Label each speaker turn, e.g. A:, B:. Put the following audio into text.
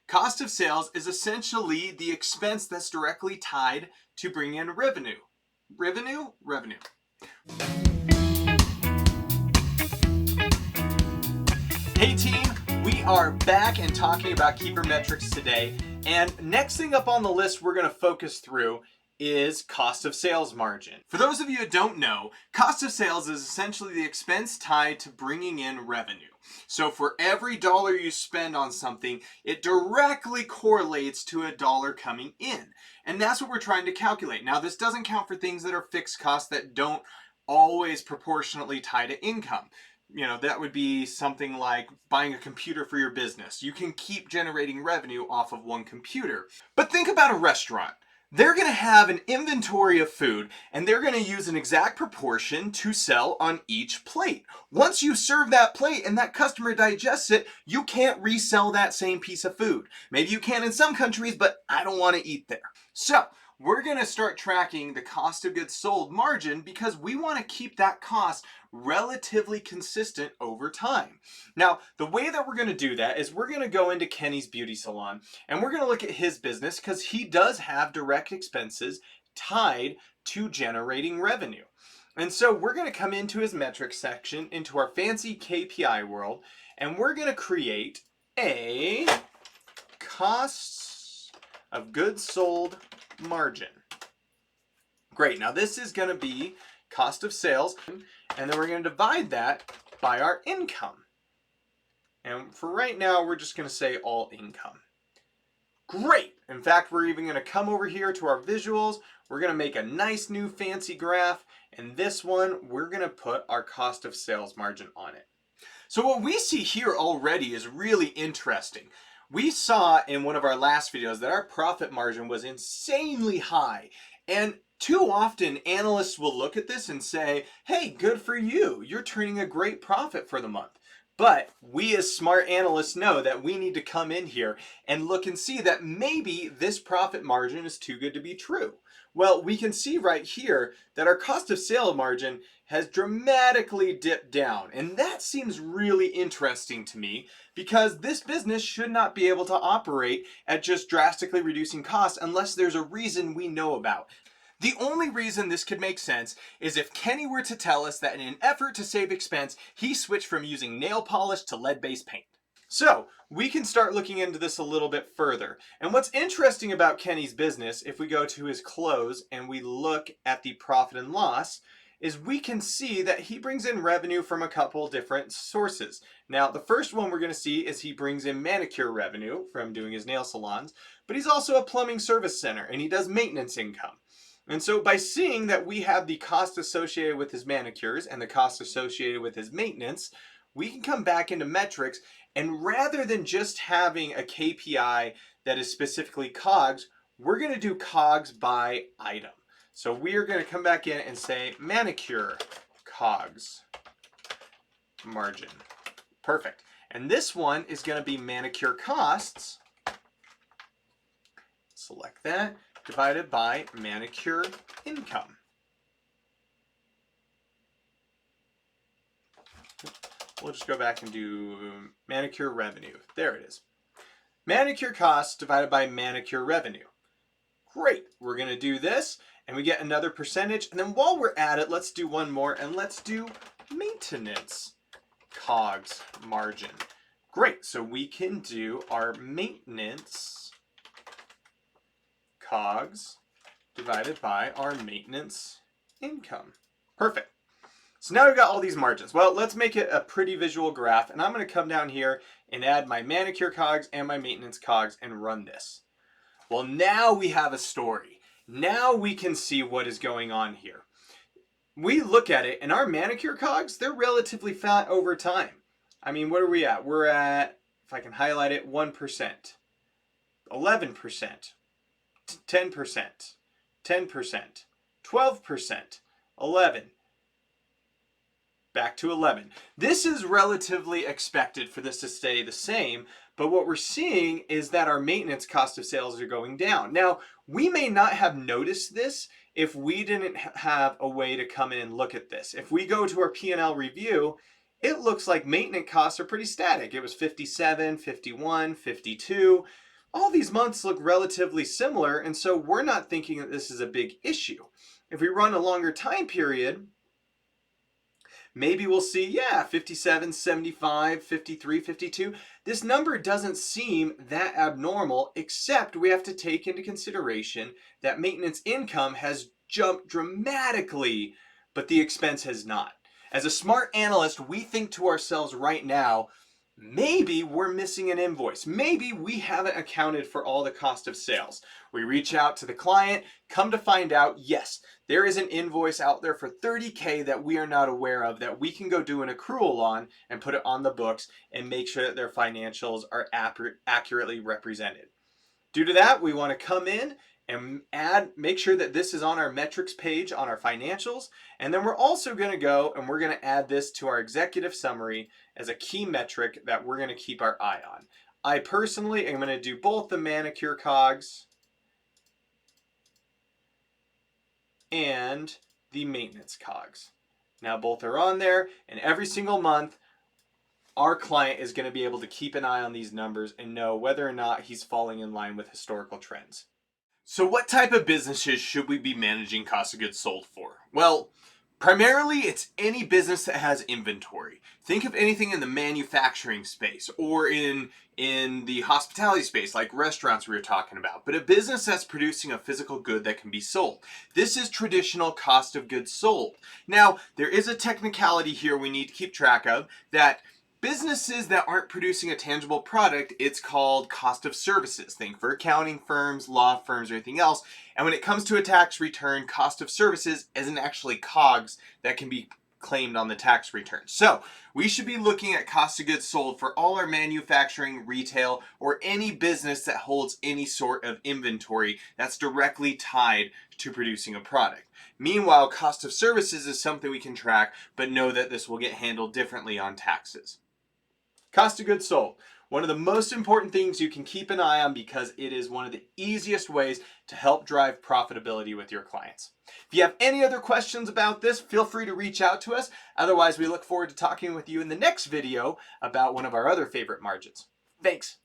A: Cost of sales is essentially the expense that's directly tied to bring in revenue. Revenue. Hey team, we are back and talking about keeper metrics today. And next thing up on the list we're going to focus through is cost of sales margin. For those of you who don't know, cost of sales is essentially the expense tied to bringing in revenue. So for every dollar you spend on something, it directly correlates to a dollar coming in. And that's what we're trying to calculate. Now, this doesn't count for things that are fixed costs that don't always proportionately tie to income. That would be something like buying a computer for your business. You can keep generating revenue off of one computer. But think about a restaurant. They're going to have an inventory of food and they're going to use an exact proportion to sell on each plate. Once you serve that plate and that customer digests it, you can't resell that same piece of food. Maybe you can in some countries, but I don't want to eat there. So we're going to start tracking the cost of goods sold margin because we want to keep that cost relatively consistent over time. Now, the way that we're going to do that is we're going to go into Kenny's beauty salon and we're going to look at his business because he does have direct expenses tied to generating revenue. And so we're going to come into his metrics section, into our fancy KPI world, and we're going to create a costs of goods sold margin. Great, now this is going to be cost of sales, and then we're going to divide that by our income. And for right now, we're just going to say all income. Great! In fact, we're even going to come over here to our visuals. We're going to make a nice new fancy graph, and this one, we're going to put our cost of sales margin on it. So what we see here already is really interesting. We saw in one of our last videos that our profit margin was insanely high. And too often analysts will look at this and say, hey, good for you. You're turning a great profit for the month. But we as smart analysts know that we need to come in here and look and see that maybe this profit margin is too good to be true. Well, we can see right here that our cost of sale margin has dramatically dipped down. And that seems really interesting to me because this business should not be able to operate at just drastically reducing costs unless there's a reason we know about. The only reason this could make sense is if Kenny were to tell us that in an effort to save expense, he switched from using nail polish to lead-based paint. So we can start looking into this a little bit further. And what's interesting about Kenny's business, if we go to his close and we look at the profit and loss, is we can see that he brings in revenue from a couple different sources. Now, the first one we're going to see is he brings in manicure revenue from doing his nail salons, but he's also a plumbing service center and he does maintenance income. And so by seeing that we have the cost associated with his manicures and the cost associated with his maintenance, we can come back into metrics, and rather than just having a KPI that is specifically COGS, we're going to do COGS by item. So we are going to come back in and say manicure COGS margin. Perfect. And this one is going to be manicure costs. Select that. Divided by manicure income. We'll just go back and do manicure revenue. There it is. Manicure costs divided by manicure revenue. Great. We're going to do this and we get another percentage. And then while we're at it, let's do one more and let's do maintenance COGS margin. Great. So we can do our maintenance COGS divided by our maintenance income. Perfect. So now we've got all these margins. Well, let's make it a pretty visual graph, and I'm going to come down here and add my manicure COGS and my maintenance COGS and run this. Well, now we have a story. Now we can see what is going on here. We look at it, and our manicure COGS, they're relatively fat over time. I mean, what are we at? We're at, if I can highlight it, 1%, 11%. 10%, 10%, 12%, 11, back to 11. This is relatively expected for this to stay the same, but what we're seeing is that our maintenance cost of sales are going down. Now, we may not have noticed this if we didn't have a way to come in and look at this. If we go to our P&L review, it looks like maintenance costs are pretty static. It was 57, 51, 52. all these months look relatively similar, and so we're not thinking that this is a big issue. If we run a longer time period, maybe we'll see, yeah, 57, 75, 53, 52. This number doesn't seem that abnormal, except we have to take into consideration that maintenance income has jumped dramatically, but the expense has not. As a smart analyst, we think to ourselves right now, maybe we're missing an invoice. Maybe we haven't accounted for all the cost of sales. We reach out to the client, come to find out, yes, there is an invoice out there for $30K that we are not aware of that we can go do an accrual on and put it on the books and make sure that their financials are accurately represented. Due to that, we want to come in and make sure that this is on our metrics page on our financials. And then we're also going to go and we're going to add this to our executive summary as a key metric that we're going to keep our eye on. I personally am going to do both the manicure COGS and the maintenance COGS. Now both are on there, and every single month our client is going to be able to keep an eye on these numbers and know whether or not he's falling in line with historical trends. So what type of businesses should we be managing cost of goods sold for? Well, primarily it's any business that has inventory. Think of anything in the manufacturing space or in the hospitality space, like restaurants we were talking about, but a business that's producing a physical good that can be sold. This is traditional cost of goods sold. Now, there is a technicality here we need to keep track of, that businesses that aren't producing a tangible product, it's called cost of services. Think for accounting firms, law firms, or anything else. And when it comes to a tax return, cost of services isn't actually COGS that can be claimed on the tax return. So we should be looking at cost of goods sold for all our manufacturing, retail, or any business that holds any sort of inventory that's directly tied to producing a product. Meanwhile, cost of services is something we can track, but know that this will get handled differently on taxes. Cost of goods sold. One of the most important things you can keep an eye on because it is one of the easiest ways to help drive profitability with your clients. If you have any other questions about this, feel free to reach out to us. Otherwise, we look forward to talking with you in the next video about one of our other favorite margins. Thanks.